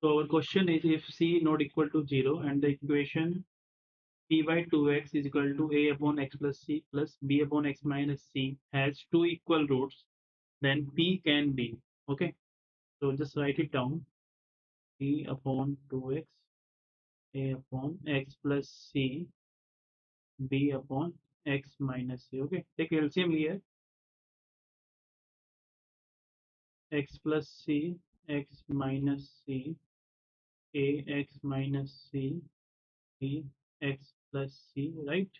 So our question is if c not equal to 0 and the equation p by 2x is equal to a upon x plus c plus b upon x minus c has two equal roots, then p can be. Okay, so just write it down. P upon 2x a upon x plus c b upon x minus c. Okay, take LCM here. X plus c x minus c a x minus c b x plus c, right?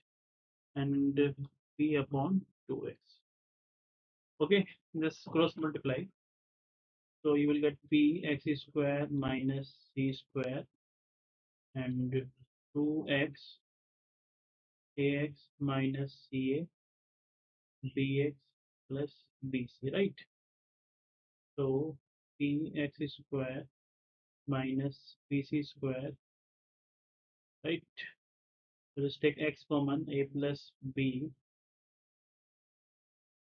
And p upon 2x. Okay, just cross multiply. So you will get p x square minus c square and 2x ax minus ca bx plus bc, right? So px square minus bc square, right? So just take x common, a plus b.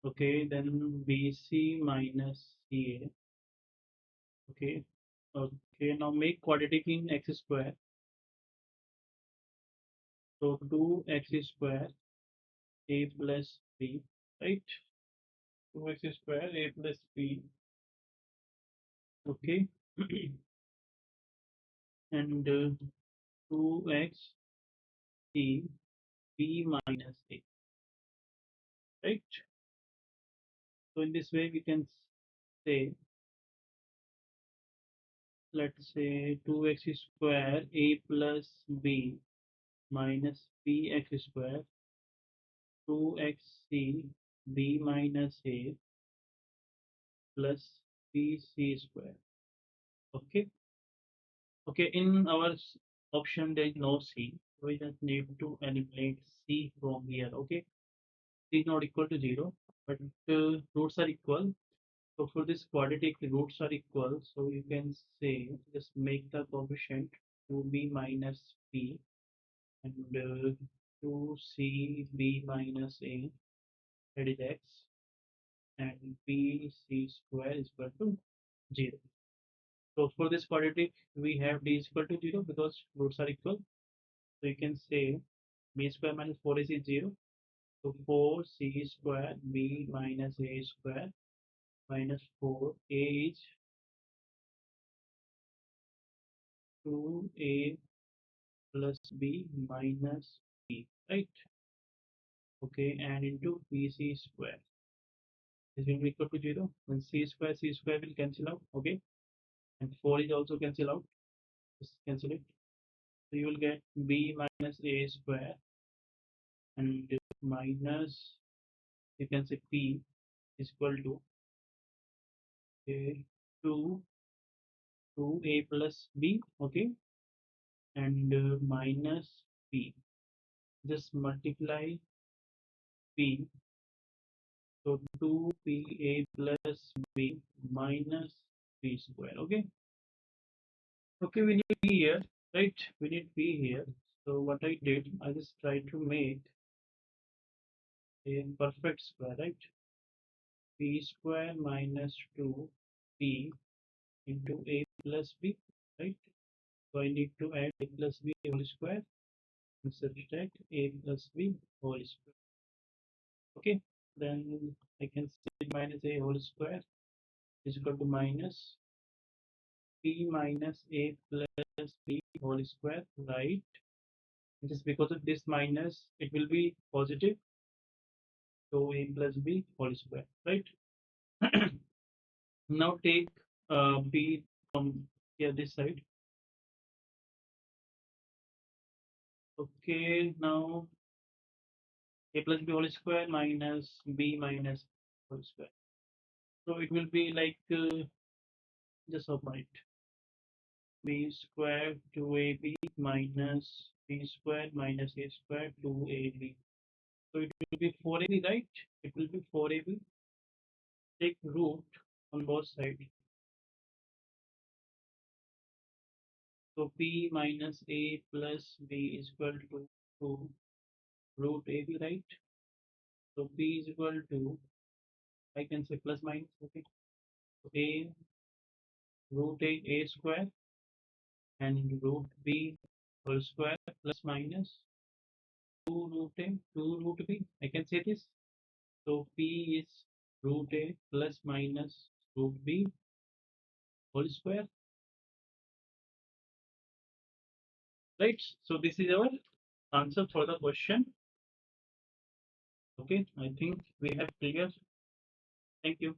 Okay, then bc minus ca. Okay, okay. Now make quadratic in x square. So 2x square a plus b, right? 2x square a plus b. Okay, and 2x c b minus a, right? So in this way we can say, let's say 2x square a plus b minus bx square 2xc b minus a plus bc square. Okay, okay. In our option there is no c, we just need to eliminate c from here. Okay, c is not equal to 0, but roots are equal. So for this quadratic, roots are equal. So you can say just make the coefficient 2b minus b and 2cb minus a, that is x, and bc square is equal to 0. So for this quadratic, we have d is equal to 0 because roots are equal. So you can say b square minus 4ac is 0. So 4c square b minus a square minus 4a is 2a plus b minus b, right? Okay, and into bc square. This will be equal to 0. When c square will cancel out. Okay, and 4 is also cancel out. Just cancel it. So you will get b minus a square and minus, you can say p is equal to a 2 2a plus b. Okay, and minus p. Just multiply p. So 2pa plus b minus b square. Okay. Okay, we need p here, right? We need p here. So what I did, I just tried to make a perfect square, right? P square minus 2p into a plus b, right? So I need to add a plus b whole square and subtract a plus b whole square. Okay, then I can say minus a whole square is equal to minus p minus a plus b whole square, right? Just because of this minus, it will be positive. So a plus b whole square, right? Now take b from here this side. Okay, now a plus b whole square minus b minus whole square. So it will be like just open it. B square 2ab minus b square minus a square 2ab. So it will be 4ab, right? It will be 4ab. Take root on both sides. So p minus a plus b is equal to root ab, right? So p is equal to, I can say plus minus. Okay. So a root a square and root b whole square plus minus 2 root a 2 root b. I can say this. So p is root a plus minus root b whole square, right? So this is our answer for the question. Okay, I think we have clear. Thank you.